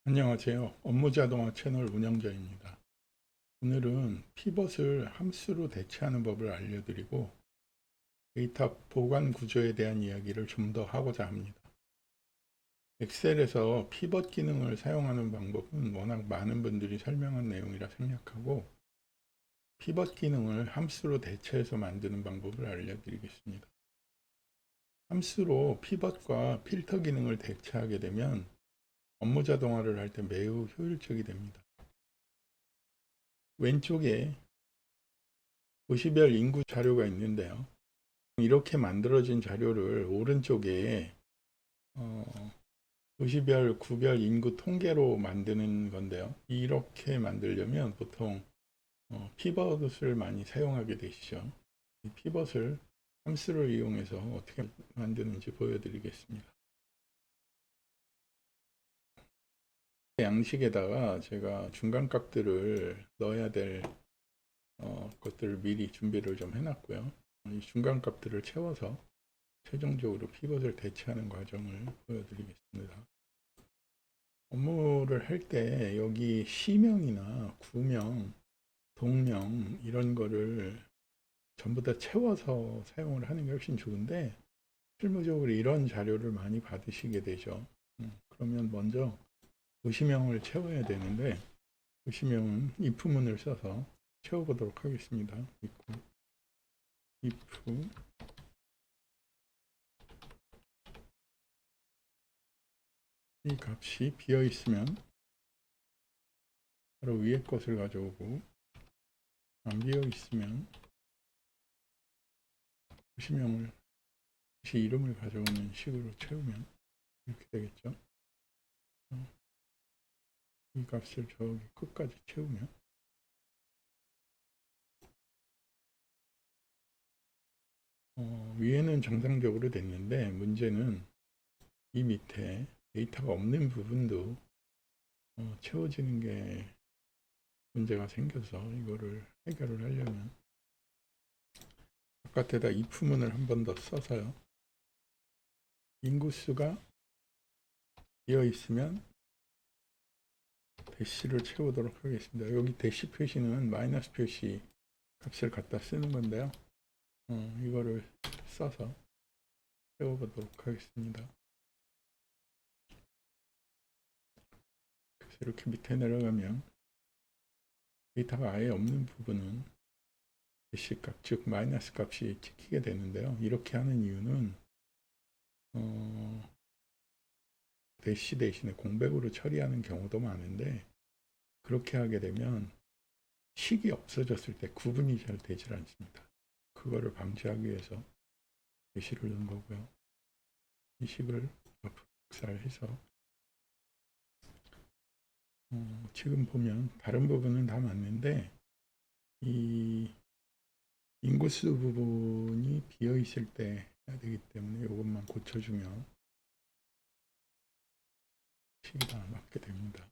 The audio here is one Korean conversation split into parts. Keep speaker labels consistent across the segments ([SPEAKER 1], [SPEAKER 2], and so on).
[SPEAKER 1] 안녕하세요. 업무자동화 채널 운영자입니다. 오늘은 피벗을 함수로 대체하는 법을 알려드리고 데이터 보관 구조에 대한 이야기를 좀 더 하고자 합니다. 엑셀에서 피벗 기능을 사용하는 방법은 워낙 많은 분들이 설명한 내용이라 생략하고 피벗 기능을 함수로 대체해서 만드는 방법을 알려드리겠습니다. 함수로 피벗과 필터 기능을 대체하게 되면 업무 자동화를 할 때 매우 효율적이 됩니다. 왼쪽에 도시별 인구 자료가 있는데요. 이렇게 만들어진 자료를 오른쪽에 도시별 구별 인구 통계로 만드는 건데요. 이렇게 만들려면 보통 피벗을 많이 사용하게 되시죠. 이 피벗을 함수를 이용해서 어떻게 만드는지 보여드리겠습니다. 양식에다가 제가 중간값들을 넣어야 될 것들을 미리 준비를 좀 해놨고요. 이 중간값들을 채워서 최종적으로 피벗을 대체하는 과정을 보여드리겠습니다. 업무를 할 때 여기 시명이나 구명, 동명 이런 거를 전부 다 채워서 사용을 하는 게 훨씬 좋은데 실무적으로 이런 자료를 많이 받으시게 되죠. 그러면 먼저 도시명을 채워야 되는데 도시명은 if문을 써서 채워보도록 하겠습니다. if 이 값이 비어 있으면 바로 위에 것을 가져오고 안 비어 있으면 도시명을 다시 이름을 가져오는 식으로 채우면 이렇게 되겠죠. 이 값을 저기 끝까지 채우면 위에는 정상적으로 됐는데 문제는 이 밑에 데이터가 없는 부분도 채워지는 게 문제가 생겨서 이거를 해결을 하려면 바깥에다 if문을 한 번 더 써서요. 인구수가 비어 있으면 대시를 채우도록 하겠습니다. 여기 대시 표시는 마이너스 표시 값을 갖다 쓰는 건데요. 이거를 써서 채워보도록 하겠습니다. 그래서 이렇게 밑에 내려가면 데이터가 아예 없는 부분은 대시 값, 즉 마이너스 값이 찍히게 되는데요. 이렇게 하는 이유는 대시 대신에 공백으로 처리하는 경우도 많은데 그렇게 하게 되면 식이 없어졌을 때 구분이 잘 되질 않습니다. 그거를 방지하기 위해서 대시를 넣은 거고요. 이 식을 앞으로 복사해서 지금 보면 다른 부분은 다 맞는데 이 인구수 부분이 비어 있을 때 해야 되기 때문에 이것만 고쳐주면 식이 다 맞게 됩니다.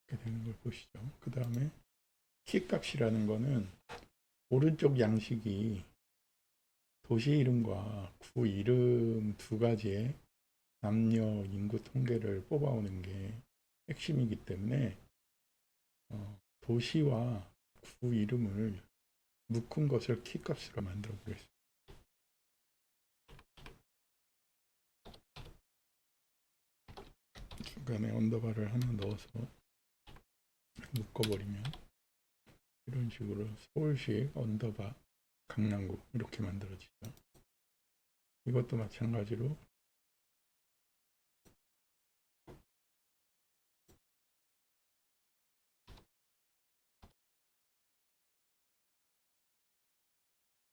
[SPEAKER 1] 이렇게 되는 걸 보시죠. 그 다음에 키 값이라는 거는 오른쪽 양식이 도시 이름과 구 이름 두 가지의 남녀 인구 통계를 뽑아오는 게 핵심이기 때문에 도시와 구 이름을 묶은 것을 키 값으로 만들어 보겠습니다. 중간에 언더바를 하나 넣어서 묶어버리면 이런 식으로 서울시 언더바 강남구 이렇게 만들어지죠. 이것도 마찬가지로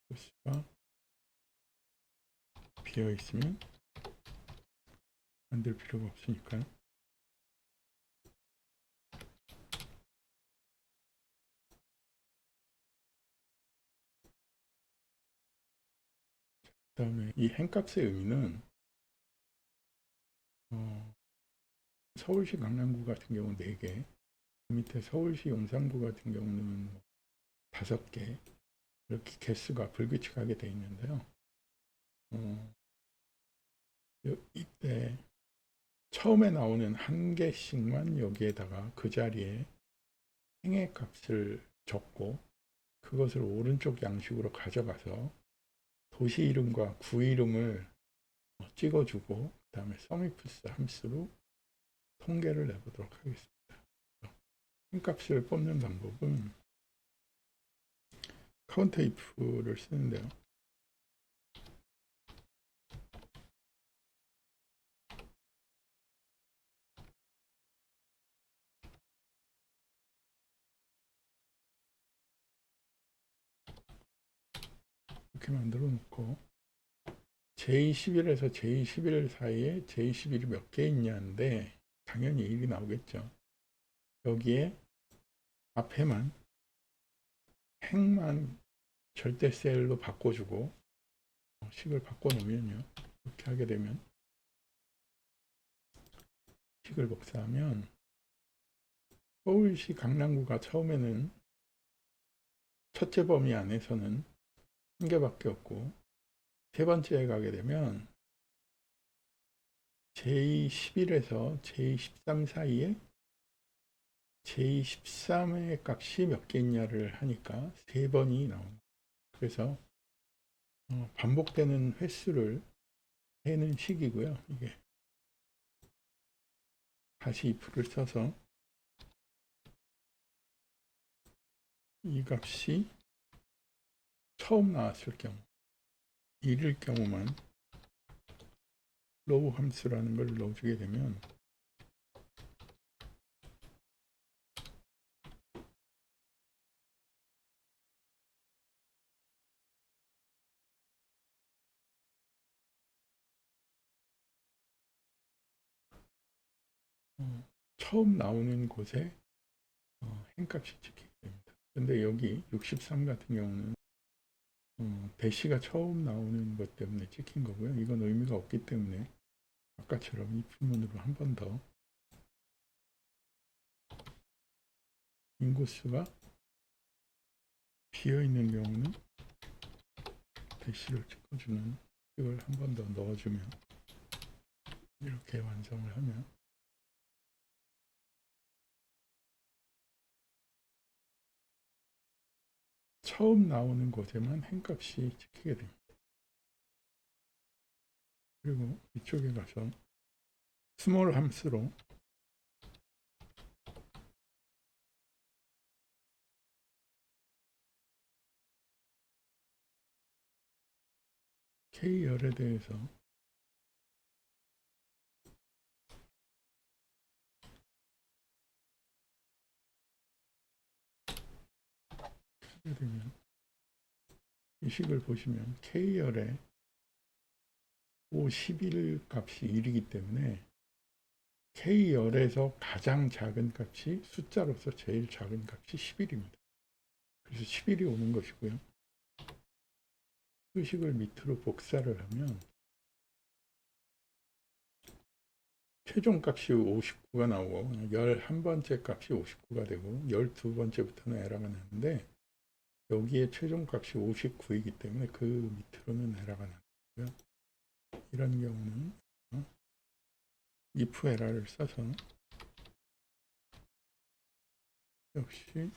[SPEAKER 1] 도시가 비어 있으면 만들 필요가 없으니까 그 다음에 이 행값의 의미는 서울시 강남구 같은 경우 4개, 밑에 서울시 용산구 같은 경우는 5개 이렇게 개수가 불규칙하게 되어 있는데요. 이때 처음에 나오는 한 개씩만 여기에다가 그 자리에 행의 값을 적고 그것을 오른쪽 양식으로 가져가서 도시 이름과 구 이름을 찍어주고 그 다음에 서미프스 함수로 통계를 내보도록 하겠습니다. 값을 뽑는 방법은 카운터 if를 쓰는데요. 이렇게 만들어 놓고 j11에서 j11 사이에 j11이 몇 개 있냐인데 당연히 1이 나오겠죠. 여기에 앞에만 행만 절대 셀로 바꿔주고 식을 바꿔놓으면요. 이렇게 하게 되면 식을 복사하면 서울시 강남구가 처음에는 첫째 범위 안에서는 한 개밖에 없고 세 번째에 가게 되면 j11에서 j13 사이에 j13의 값이 몇 개 있냐를 하니까 세 번이 나옵니다. 그래서 반복되는 횟수를 해는 식이고요. 이게 다시 if를 써서 이 값이 처음 나왔을 경우 1일 경우만 로우 함수라는 걸 넣어주게 되면 처음 나오는 곳에 행값이 찍히게 됩니다. 근데 여기 63 같은 경우는 대시가 처음 나오는 것 때문에 찍힌 거고요. 이건 의미가 없기 때문에 아까처럼 이 부분으로 한 번 더 인구수가 비어있는 경우는 대시를 찍어주는 이걸 한 번 더 넣어주면 이렇게 완성을 하면 처음 나오는 곳에만 행값이 찍히게 됩니다. 그리고 이쪽에 가서 스몰 함수로 K열에 대해서 하게 되면 이 식을 보시면 K열에 5, 11 값이 1이기 때문에 K열에서 가장 작은 값이 숫자로서 제일 작은 값이 11입니다. 그래서 11이 오는 것이고요. 그 식을 밑으로 복사를 하면 최종 값이 59가 나오고 11번째 값이 59가 되고 12번째부터는 에러가 나는데 여기에 최종 값이 59이기 때문에 그 밑으로는 에러가 나고요. 이런 경우는 if 에러를 써서 역시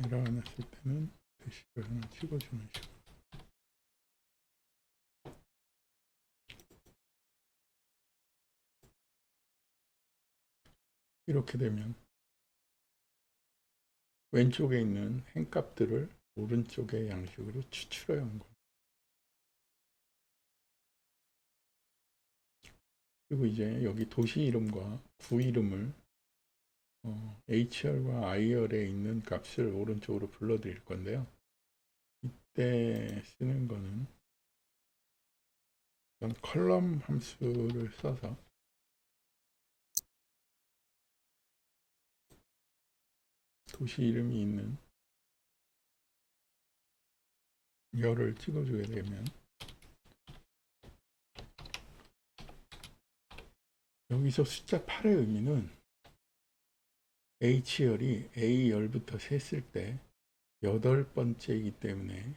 [SPEAKER 1] 에러가 났을 때는 대시를 하나 찍어주는 식으로 이렇게 되면 왼쪽에 있는 행값들을 오른쪽의 양식으로 추출해야 하는 겁니다. 그리고 이제 여기 도시 이름과 구 이름을 H열과 I열에 있는 값을 오른쪽으로 불러드릴 건데요. 이때 쓰는 거는 컬럼 함수를 써서 도시 이름이 있는 열을 찍어주게 되면 여기서 숫자 8의 의미는 H열이 A열부터 셌을 때 8번째이기 때문에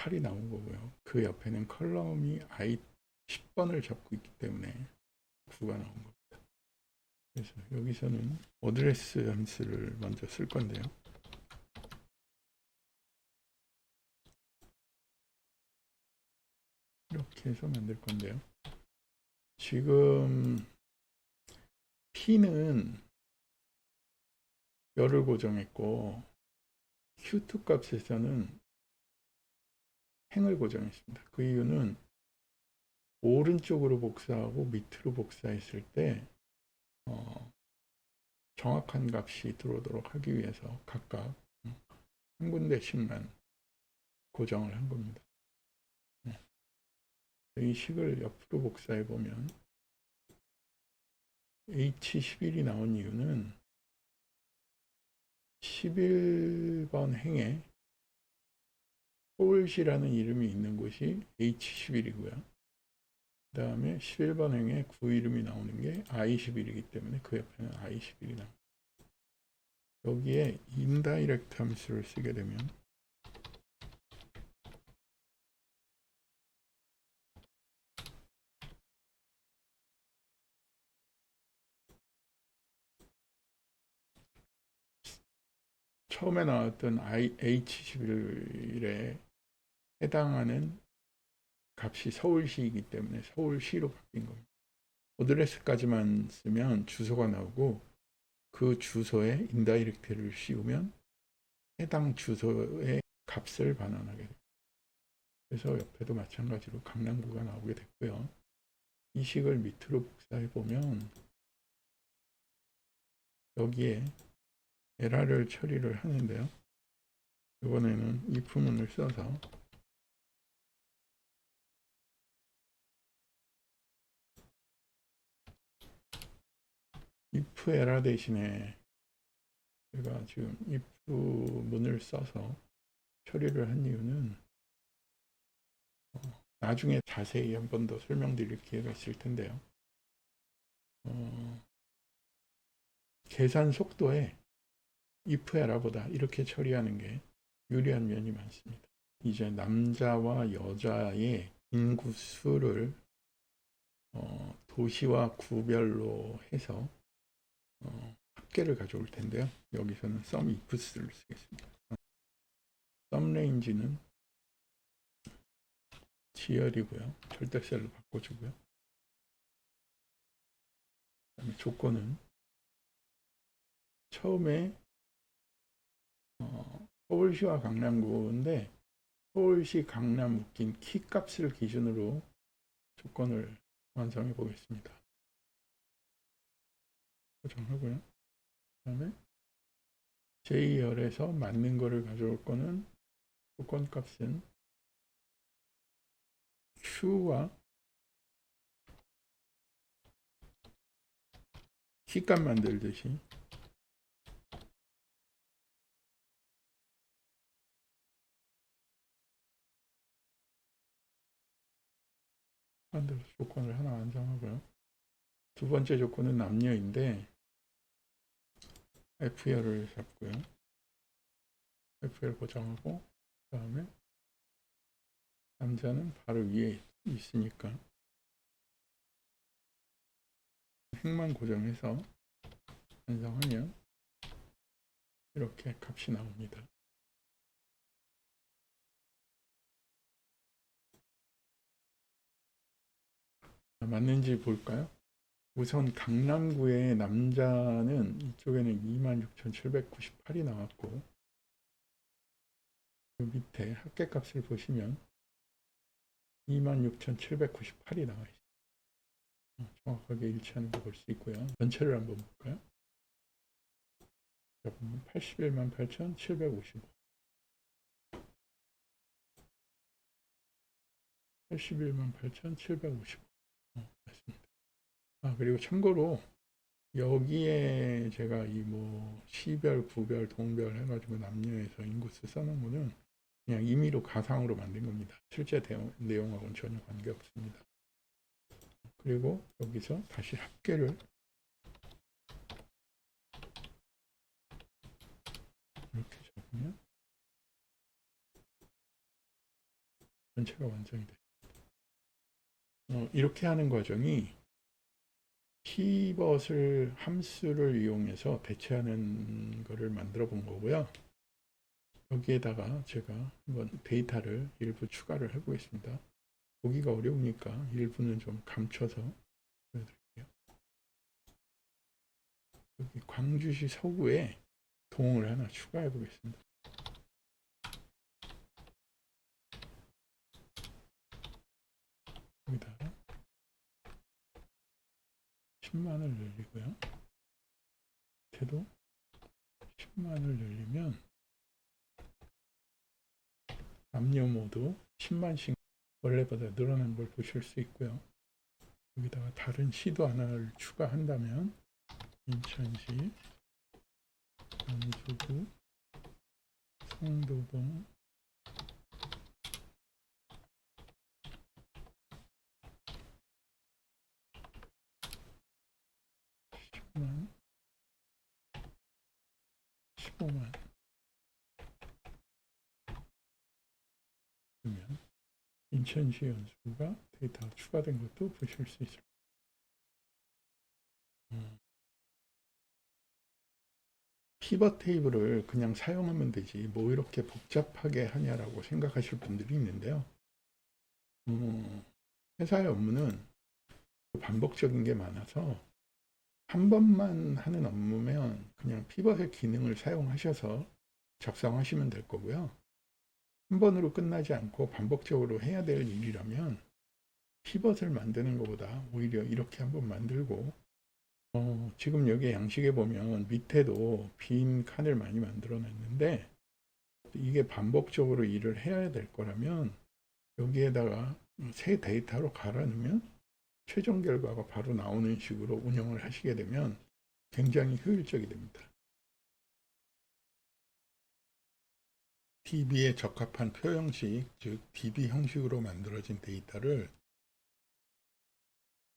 [SPEAKER 1] 8이 나온 거고요. 그 옆에는 컬럼이 I 10번을 잡고 있기 때문에 9가 나온 겁니다. 그래서 여기서는 어드레스 함수를 먼저 쓸 건데요. 이렇게 해서 만들 건데요. 지금 P는 열을 고정했고 Q2 값에서는 행을 고정했습니다. 그 이유는 오른쪽으로 복사하고 밑으로 복사했을 때 정확한 값이 들어오도록 하기 위해서 각각 한 군데씩만 고정을 한 겁니다. 이 식을 옆으로 복사해 보면 H11이 나온 이유는 11번 행에 서울시라는 이름이 있는 곳이 H11이고요. 그 다음에 11번 행에 구 이름이 나오는 게 I11이기 때문에 그 옆에는 I11이 나옵니다. 여기에 인다이렉트 함수를 쓰게 되면 처음에 나왔던 H11에 해당하는 값이 서울시이기 때문에 서울시로 바뀐 겁니다. 어드레스까지만 쓰면 주소가 나오고 그 주소에 인다이렉트를 씌우면 해당 주소의 값을 반환하게 됩니다. 그래서 옆에도 마찬가지로 강남구가 나오게 됐고요. 이 식을 밑으로 복사해 보면 여기에 에러를 처리를 하는데요. 이번에는 if문을 써서 if 에러 대신에 제가 지금 if문을 써서 처리를 한 이유는 나중에 자세히 한 번 더 설명드릴 기회가 있을 텐데요. 계산 속도에 if 에러보다 이렇게 처리하는 게 유리한 면이 많습니다. 이제 남자와 여자의 인구수를 도시와 구별로 해서 합계를 가져올 텐데요. 여기서는 sum ifs를 쓰겠습니다. sum range는 지열이고요. 절대셀로 바꿔주고요. 그다음에 조건은 처음에 서울시와 강남구인데 서울시 강남 묶인 키 값을 기준으로 조건을 완성해 보겠습니다. 고정하고요. 그 다음에 J열에서 맞는 거를 가져올 거는 조건 값은 Q와 키값 만들듯이 만들어서 조건을 하나 완성하고요. 두 번째 조건은 남녀인데 F열을 잡고요. F열 고정하고 그 다음에 남자는 바로 위에 있으니까 행만 고정해서 완성하면 이렇게 값이 나옵니다. 맞는지 볼까요? 우선 강남구의 남자는 이쪽에는 26,798이 나왔고 그 밑에 합계값을 보시면 26,798이 나와 있습니다. 정확하게 일치하는 거 볼 수 있고요. 전체를 한번 볼까요? 818,755 818,755 맞습니다. 그리고 참고로 여기에 제가 이 뭐 시별, 구별, 동별 해가지고 남녀에서 인구수 써놓은 거는 그냥 임의로 가상으로 만든 겁니다. 실제 내용하고는 전혀 관계없습니다. 그리고 여기서 다시 합계를 이렇게 적으면 전체가 완성이 돼요. 이렇게 하는 과정이 피벗을 함수를 이용해서 대체하는 것을 만들어 본 거고요. 여기에다가 제가 한번 데이터를 일부 추가를 해 보겠습니다. 보기가 어려우니까 일부는 좀 감춰서 보여드릴게요. 여기 광주시 서구에 동을 하나 추가해 보겠습니다. 여기다 10만을 늘리고요. 밑에도 10만을 늘리면 남녀모두 10만씩 원래보다 늘어난 걸 보실 수 있고요. 여기다가 다른 시도 하나를 추가한다면 인천시, 연수구, 성도동, 만 15만 그러면 인천시 연수구가 데이터가 추가된 것도 보실 수 있습니다. 피벗 테이블을 그냥 사용하면 되지 뭐 이렇게 복잡하게 하냐라고 생각하실 분들이 있는데요. 회사의 업무는 반복적인 게 많아서 한 번만 하는 업무면 그냥 피벗의 기능을 사용하셔서 작성하시면 될 거고요. 한 번으로 끝나지 않고 반복적으로 해야 될 일이라면 피벗을 만드는 것보다 오히려 이렇게 한번 만들고 지금 여기 양식에 보면 밑에도 빈 칸을 많이 만들어 놨는데 이게 반복적으로 일을 해야 될 거라면 여기에다가 새 데이터로 갈아 넣으면 최종 결과가 바로 나오는 식으로 운영을 하시게 되면 굉장히 효율적이 됩니다. DB에 적합한 표 형식, 즉 DB 형식으로 만들어진 데이터를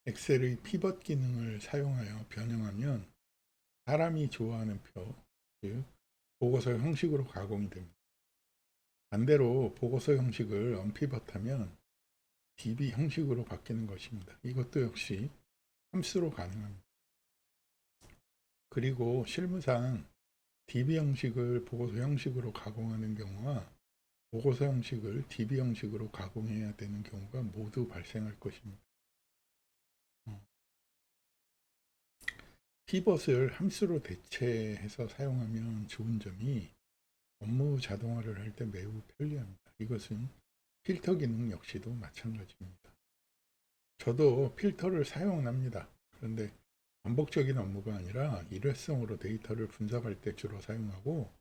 [SPEAKER 1] 엑셀의 피벗 기능을 사용하여 변형하면 사람이 좋아하는 표, 즉 보고서 형식으로 가공이 됩니다. 반대로 보고서 형식을 언피벗하면 DB 형식으로 바뀌는 것입니다. 이것도 역시 함수로 가능합니다. 그리고 실무상 DB 형식을 보고서 형식으로 가공하는 경우와 보고서 형식을 DB 형식으로 가공해야 되는 경우가 모두 발생할 것입니다. 피벗을 함수로 대체해서 사용하면 좋은 점이 업무 자동화를 할 때 매우 편리합니다. 이것은 필터 기능 역시도 마찬가지입니다. 저도 필터를 사용합니다. 그런데 반복적인 업무가 아니라 일회성으로 데이터를 분석할 때 주로 사용하고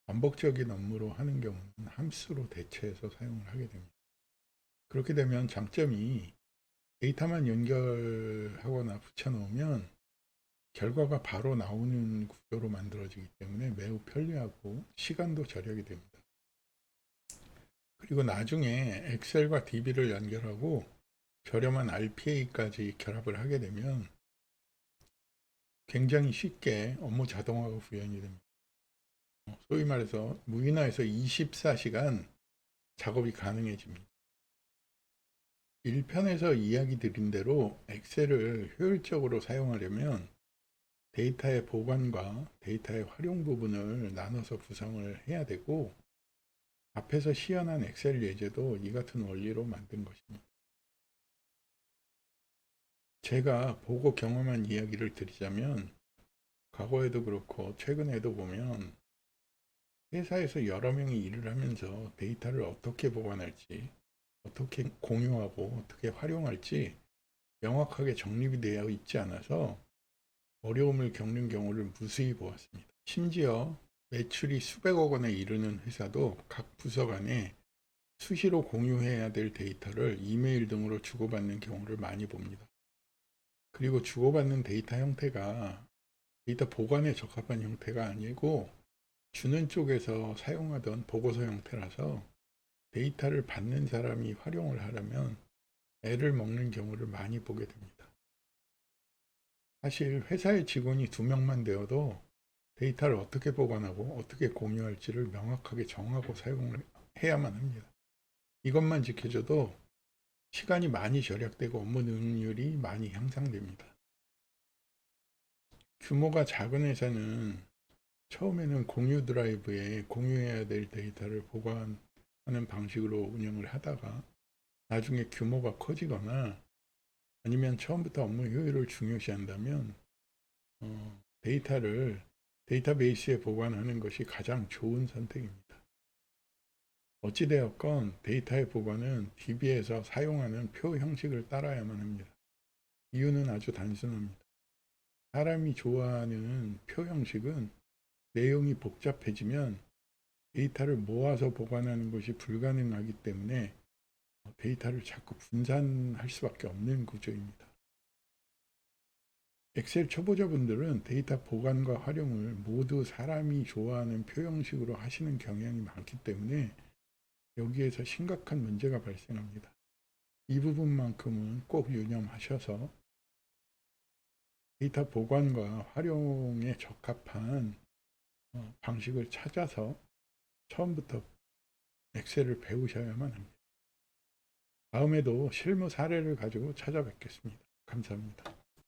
[SPEAKER 1] 반복적인 업무로 하는 경우는 함수로 대체해서 사용을 하게 됩니다. 그렇게 되면 장점이 데이터만 연결하거나 붙여놓으면 결과가 바로 나오는 구조로 만들어지기 때문에 매우 편리하고 시간도 절약이 됩니다. 그리고 나중에 엑셀과 DB를 연결하고 저렴한 RPA까지 결합을 하게 되면 굉장히 쉽게 업무 자동화가 구현이 됩니다. 소위 말해서 무인화에서 24시간 작업이 가능해집니다. 1편에서 이야기 드린 대로 엑셀을 효율적으로 사용하려면 데이터의 보관과 데이터의 활용 부분을 나눠서 구성을 해야 되고 앞에서 시연한 엑셀 예제도 이 같은 원리로 만든 것입니다. 제가 보고 경험한 이야기를 드리자면 과거에도 그렇고 최근에도 보면 회사에서 여러 명이 일을 하면서 데이터를 어떻게 보관할지 어떻게 공유하고 어떻게 활용할지 명확하게 정립이 되어 있지 않아서 어려움을 겪는 경우를 무수히 보았습니다. 심지어 매출이 수백억 원에 이르는 회사도 각 부서 간에 수시로 공유해야 될 데이터를 이메일 등으로 주고받는 경우를 많이 봅니다. 그리고 주고받는 데이터 형태가 데이터 보관에 적합한 형태가 아니고 주는 쪽에서 사용하던 보고서 형태라서 데이터를 받는 사람이 활용을 하려면 애를 먹는 경우를 많이 보게 됩니다. 사실 회사의 직원이 2명만 되어도 데이터를 어떻게 보관하고 어떻게 공유할지를 명확하게 정하고 사용을 해야만 합니다. 이것만 지켜줘도 시간이 많이 절약되고 업무 능률이 많이 향상됩니다. 규모가 작은 회사는 처음에는 공유 드라이브에 공유해야 될 데이터를 보관하는 방식으로 운영을 하다가 나중에 규모가 커지거나 아니면 처음부터 업무 효율을 중요시한다면 데이터를 데이터베이스에 보관하는 것이 가장 좋은 선택입니다. 어찌되었건 데이터의 보관은 DB에서 사용하는 표 형식을 따라야만 합니다. 이유는 아주 단순합니다. 사람이 좋아하는 표 형식은 내용이 복잡해지면 데이터를 모아서 보관하는 것이 불가능하기 때문에 데이터를 자꾸 분산할 수밖에 없는 구조입니다. 엑셀 초보자분들은 데이터 보관과 활용을 모두 사람이 좋아하는 표 형식으로 하시는 경향이 많기 때문에 여기에서 심각한 문제가 발생합니다. 이 부분만큼은 꼭 유념하셔서 데이터 보관과 활용에 적합한 방식을 찾아서 처음부터 엑셀을 배우셔야만 합니다. 다음에도 실무 사례를 가지고 찾아뵙겠습니다. 감사합니다.